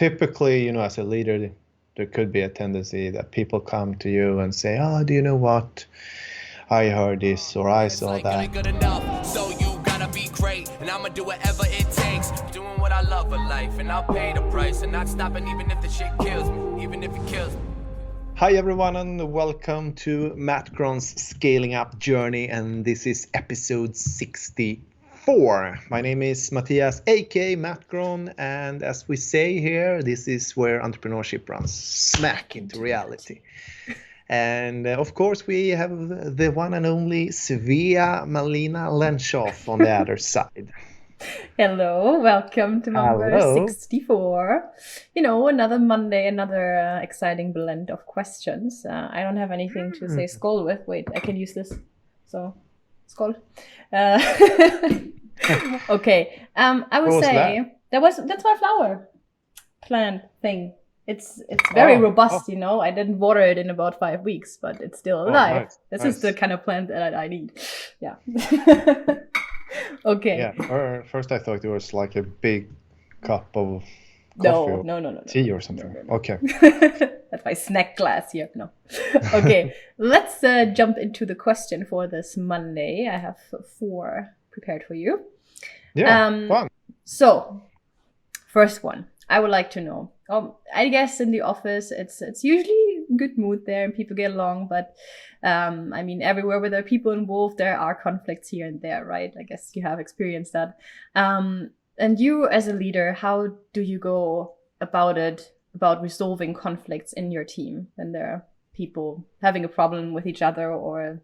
typically, as a leader, there could be a tendency that people come to you and say, "Oh, do you know what? I heard this or I saw that." Good enough, so you gotta be great, and I'ma do whatever it takes. Doing what I love in life, and I'll pay the price, and not stopping even if the shit kills me, even if it kills me. Hi everyone, and welcome to MattGron's Scaling Up Journey, and this is episode 64. My name is Mattias, aka MattGron, and as we say here, this is where entrepreneurship runs smack into reality. And of course, we have the one and only Svea Malina Lenshoff on the other side. Hello, welcome to number Hello. 64. Another Monday, another exciting blend of questions. I don't have anything to say skål with. Wait, I can use this. So, skål. Okay. I would say that's my flower plant thing. It's very robust, I didn't water it in about 5 weeks, but it's still alive. Nice, This nice. is the kind of plant that I need. Yeah. Okay. Yeah. First, I thought it was like a big cup of coffee No. tea or something. No. Okay. That's my snack glass here. No. Okay. Let's jump into the question for this Monday. I have 4 prepared for you. Yeah. Fun. So, first one, I would like to know. I guess in the office, it's usually good mood there and people get along. But everywhere where there are people involved, there are conflicts here and there, right? I guess you have experienced that. And you, as a leader, how do you go about resolving conflicts in your team when there are people having a problem with each other or,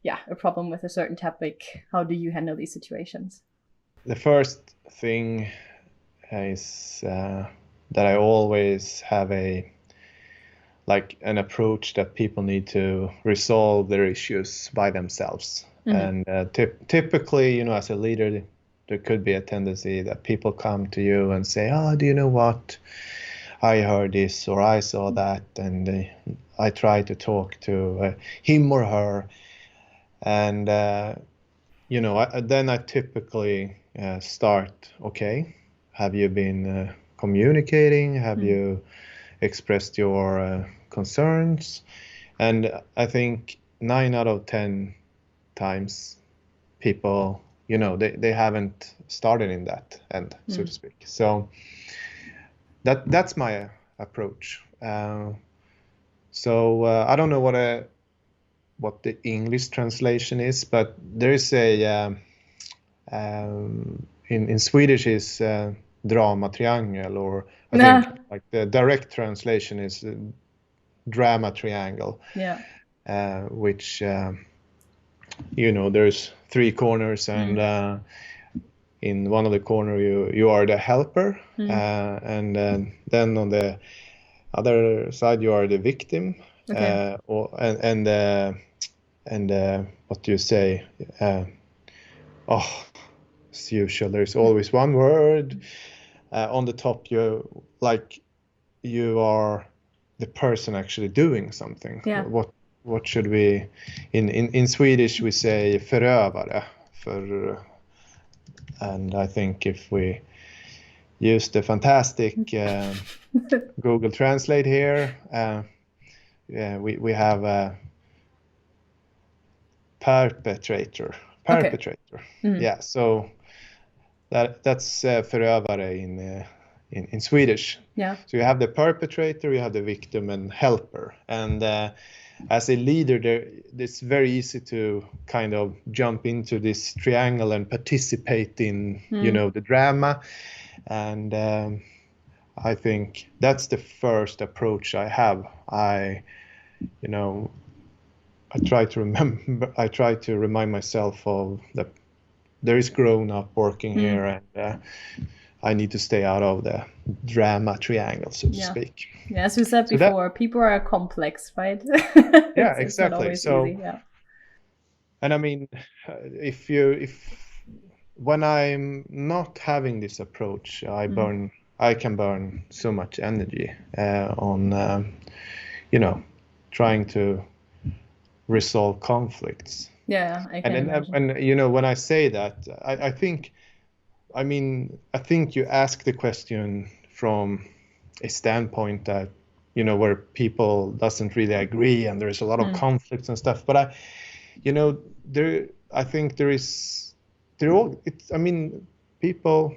a problem with a certain topic? How do you handle these situations? The first thing is that I always have an approach that people need to resolve their issues by themselves. And typically, as a leader, there could be a tendency that people come to you and say, "Oh, do you know what? I heard this or I saw that," and I try to talk to him or her, and then I typically start. Okay, have you been communicating? Have you expressed your concerns? And I think 9 out of 10 times people, they haven't started in that end, so to speak. So that's my approach. So I don't know what the English translation is, but there is a in Swedish is drama triangle, or I think like the direct translation is drama triangle. Yeah. Which there's 3 corners, and in one of the corner you are the helper, and then on the other side you are the victim. Okay. And what do you say? As usual, there's always one word. On the top, you are the person actually doing something. Yeah. What should we? In Swedish we say förövare, and I think if we use the fantastic Google Translate here, we have a perpetrator. Okay. Yeah, so that's förövare in Swedish. Yeah. So you have the perpetrator, you have the victim, and helper. And as a leader, it's very easy to kind of jump into this triangle and participate in, the drama. And I think that's the first approach I have. I try to remind myself of that there is grown up working here, and I need to stay out of the drama triangle, so to speak. Yeah, as we said before, people are complex, right? Yeah, it's exactly. Not always So, easy, yeah. And I mean, when I'm not having this approach, I can burn so much energy on, trying to resolve conflicts. Yeah, I can imagine. And when I say that, I think you ask the question from a standpoint that, you know, where people doesn't really agree and there's a lot of conflicts and stuff. But I think I mean, people,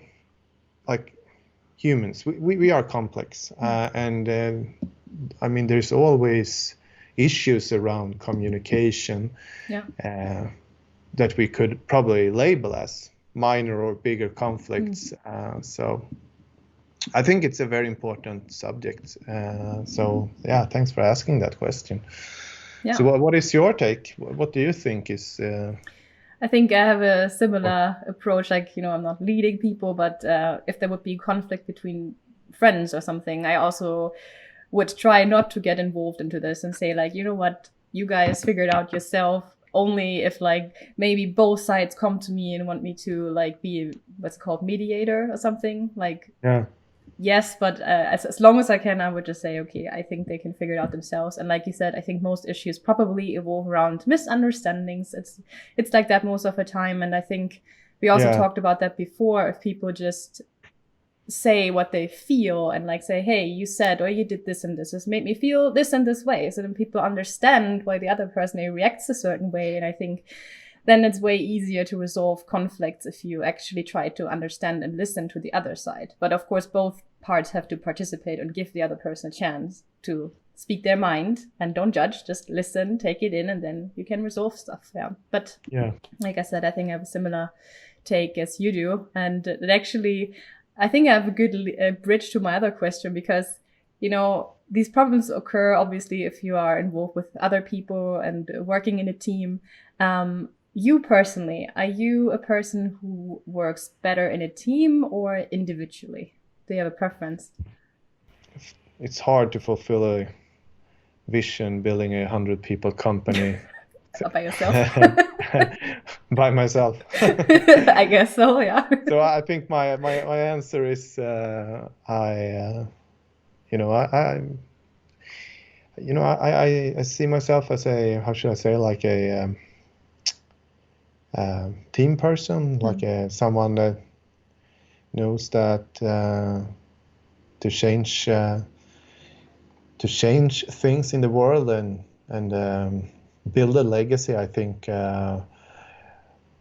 like humans, we are complex, and I mean, there's always issues around communication that we could probably label as minor or bigger conflicts. So I think it's a very important subject. So yeah, thanks for asking that question. Yeah. So what is your take? What do you think is... I think I have a similar approach. Like, you know, I'm not leading people, but if there would be conflict between friends or something, I also would try not to get involved into this and say, like, you know what, you guys figure it out yourself. Only if, like, maybe both sides come to me and want me to, like, be what's called mediator or something. Like, yes, but as long as I can, I would just say, okay, I think they can figure it out themselves. And like you said, I think most issues probably evolve around misunderstandings. It's like that most of the time. And I think we also talked about that before. If people just say what they feel and, like, say, hey, you said or you did this and this made me feel this and this way, so then people understand why the other person reacts a certain way. And I think then it's way easier to resolve conflicts if you actually try to understand and listen to the other side. But of course, both parts have to participate and give the other person a chance to speak their mind, and don't judge, just listen, take it in, and then you can resolve stuff. But like I said, I think I have a similar take as you do. And it actually, I think I have a good bridge to my other question, because, you know, these problems occur obviously if you are involved with other people and working in a team. You personally, are you a person who works better in a team or individually? Do you have a preference? It's hard to fulfill a vision building a 100-people company by yourself. By myself. I guess so, yeah. So I think my answer is I see myself as a, how should I say, like a team person, like someone that knows that to change things in the world and build a legacy. I think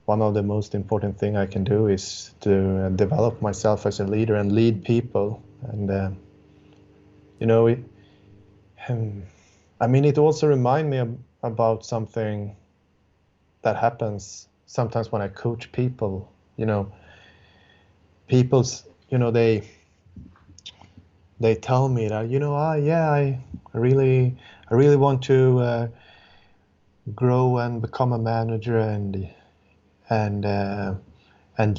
one of the most important thing I can do is to develop myself as a leader and lead people. And I mean, it also reminds me about something that happens sometimes when I coach people. You know, they tell me that, you know, I really want to grow and become a manager and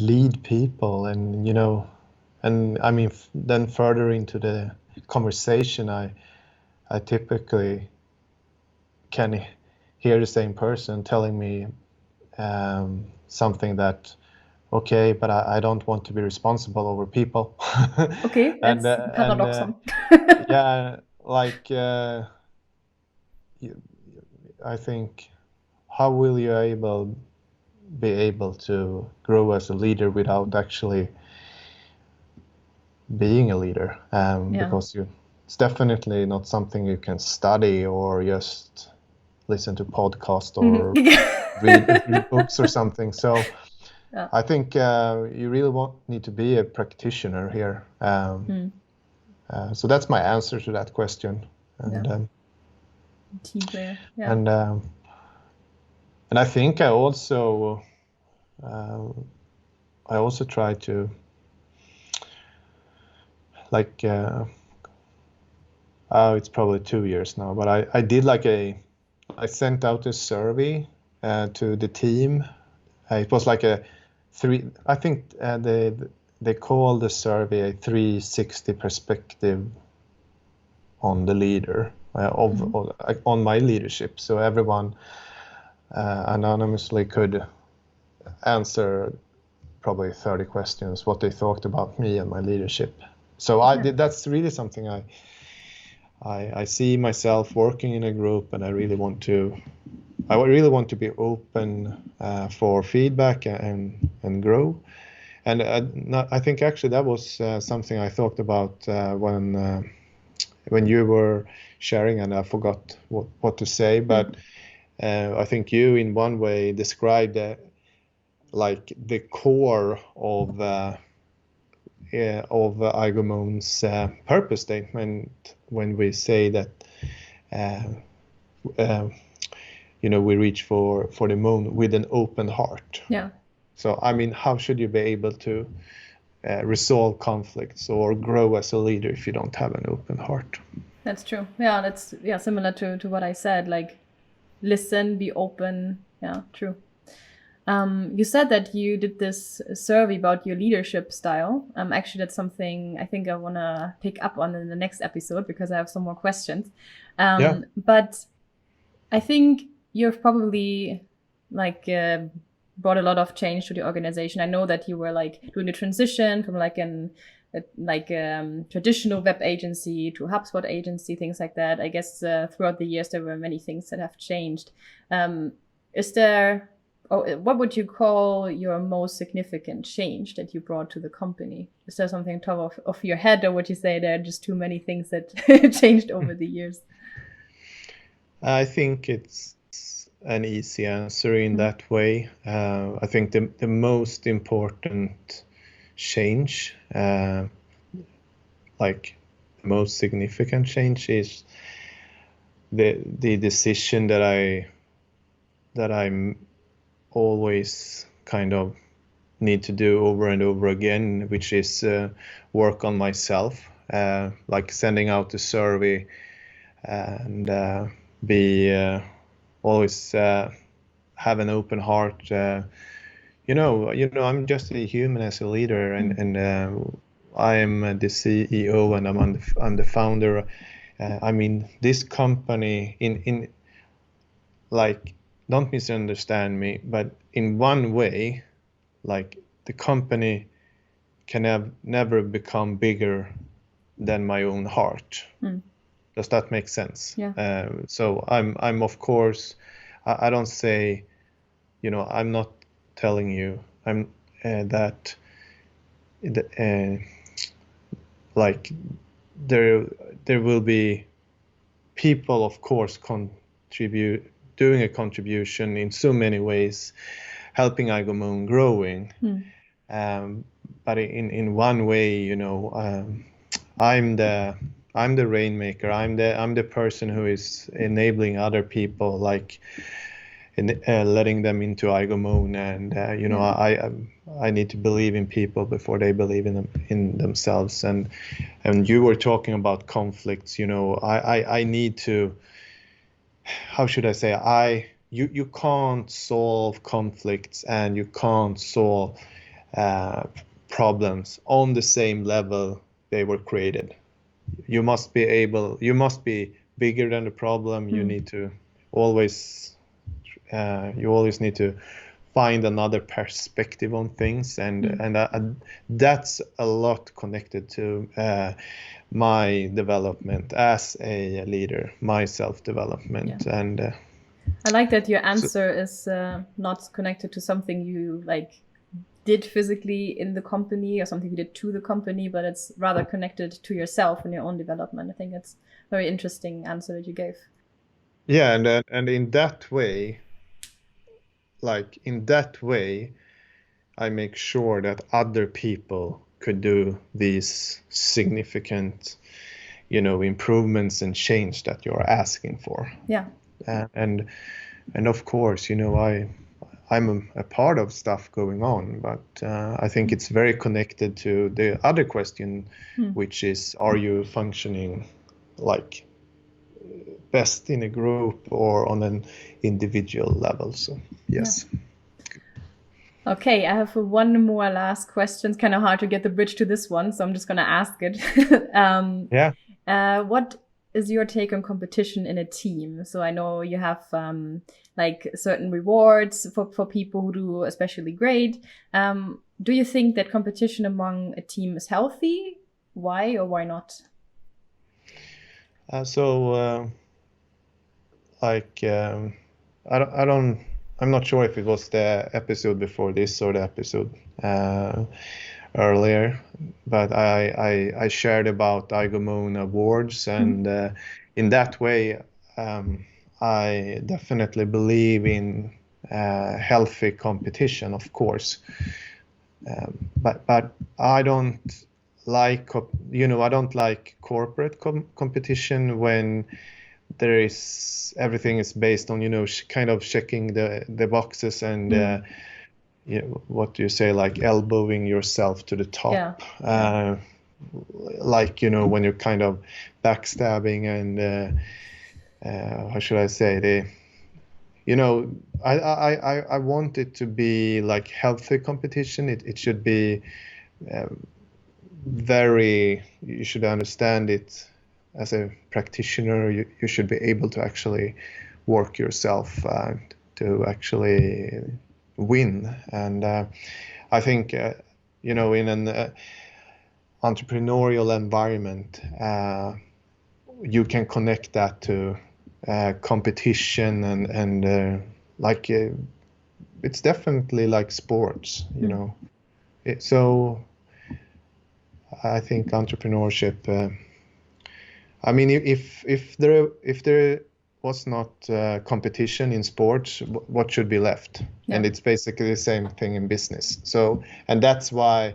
lead people, and you know, and I mean, then further into the conversation, I typically can hear the same person telling me something that, okay, but I don't want to be responsible over people. Okay, that's paradoxal. Yeah, like I think, how will you be able to grow as a leader without actually being a leader? Because it's definitely not something you can study or just listen to podcasts or read books or something. So I think you really need to be a practitioner here. So that's my answer to that question. And team player. And I think I also try to, like, it's probably 2 years now, but I did like I sent out a survey to the team. It was like I think they call the survey a 360 perspective on the leader, on my leadership. So everyone anonymously could answer probably 30 questions, what they thought about me and my leadership. So that's really something I see myself working in a group, and I really want to be open for feedback and grow. And I think actually that was something I thought about when you were sharing, and I forgot what to say. But I think you, in one way, described like the core of Igomon's purpose statement when we say that we reach for the moon with an open heart. Yeah. So I mean, how should you be able to resolve conflicts or grow as a leader if you don't have an open heart? That's true. Yeah, that's similar to what I said. Like, listen, be open. Yeah, true. You said that you did this survey about your leadership style. Actually, that's something I think I want to pick up on in the next episode because I have some more questions. But I think you've probably brought a lot of change to the organization. I know that you were like doing the transition from traditional web agency to HubSpot agency, things like that. I guess throughout the years there were many things that have changed. What would you call your most significant change that you brought to the company? Is there something top of your head, or would you say there are just too many things that changed over the years? I think it's an easy answer in that way. I think the most important change, like the most significant change, is the decision that I'm always kind of need to do over and over again, which is work on myself, like sending out a survey and be always have an open heart. I'm just a human as a leader, and I am the CEO, and I'm the founder. I mean, this company in like, don't misunderstand me, but in one way, like, the company can never become bigger than my own heart. Does that make sense? Yeah. So I'm of course, I don't say, I'm not telling you that like there will be people, of course, doing a contribution in so many ways, helping Igomon growing. But in one way, I'm the rainmaker. I'm the person who is enabling other people, like letting them into Igomon, and I need to believe in people before they believe in themselves. And you were talking about conflicts. I need to. How should I say? You can't solve conflicts and you can't solve problems on the same level they were created. You must be bigger than the problem. You need to always need to find another perspective on things, and that's a lot connected to my development as a leader, my self-development. Yeah. And I like that your answer is not connected to something you did physically in the company or something you did to the company, but it's rather connected to yourself and your own development. I think it's a very interesting answer that you gave. Yeah, and in that way, I make sure that other people could do these significant, improvements and change that you're asking for. Yeah. And of course, I'm a part of stuff going on, but I think it's very connected to the other question, which is, are you functioning like best in a group or on an individual level? So yes. Yeah. Okay, I have one more last question. It's kind of hard to get the bridge to this one, so I'm just going to ask it. What is your take on competition in a team? So I know you have certain rewards for people who do especially great. Do you think that competition among a team is healthy? Why or why not? I don't I'm not sure if it was the episode before this or the episode earlier, but I shared about Moon Awards, and in that way, I definitely believe in healthy competition, of course. But I don't like, I don't like corporate competition when everything is based on, kind of checking the boxes and what do you say, like elbowing yourself to the top. Like, when you're kind of backstabbing and how should I say, I want it to be like healthy competition. It should be you should understand it as a practitioner. You should be able to actually work yourself to actually win. And I think, in an entrepreneurial environment, you can connect that to competition and like it's definitely like sports, so I think entrepreneurship. I mean, if there was not competition in sports, what should be left? Yeah. And it's basically the same thing in business. So, and that's why,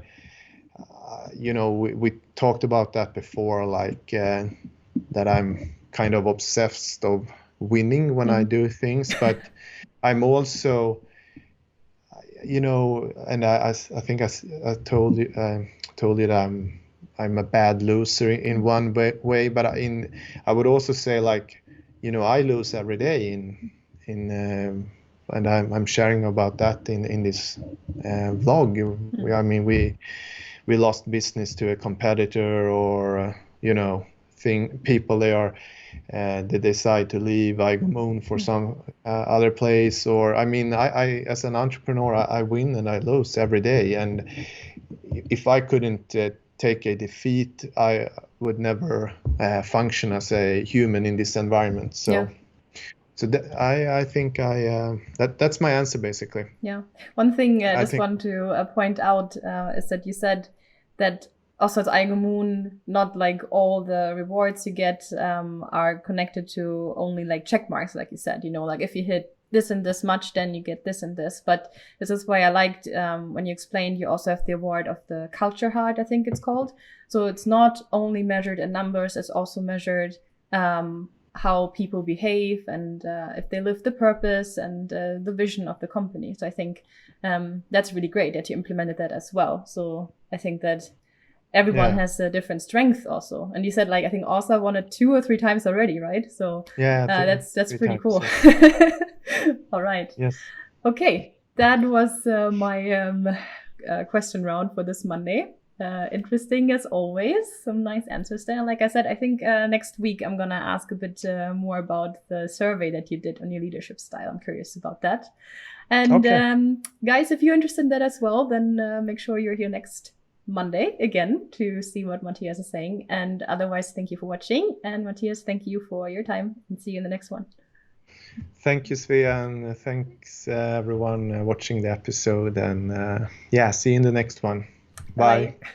we talked about that before, like that I'm kind of obsessed of winning when I do things, but I'm also, and I think I told you that I'm a bad loser in one way, but I would also say, like, I lose every day and I'm sharing about that in this vlog. I mean, we lost business to a competitor, or people they decide to leave Moon for some other place, or I mean, I as an entrepreneur, I win and I lose every day, and if I couldn't take a defeat, I would never function as a human in this environment. So. Yeah. So I think that's my answer, basically. Yeah. One thing I just want to point out is that you said that also at Moon, not like all the rewards you get are connected to only like check marks, like you said. Like if you hit this and this much, then you get this and this. But this is why I liked when you explained you also have the award of the culture heart, I think it's called. So it's not only measured in numbers, it's also measured how people behave and if they live the purpose and the vision of the company. So I think that's really great that you implemented that as well. So I think that everyone has a different strength also. And you said, like, I think Asa won it 2 or 3 times already, right? So that's pretty cool. Yeah. All right. Yes. Okay. That was my question round for this Monday. Interesting as always. Some nice answers there. Like I said, I think next week I'm going to ask a bit more about the survey that you did on your leadership style. I'm curious about that. And guys, if you're interested in that as well, then make sure you're here next Monday again to see what Mattias is saying. And otherwise, thank you for watching. And Mattias, thank you for your time, and see you in the next one. Thank you, Svea, and thanks everyone watching the episode. And see you in the next one. Bye. Bye.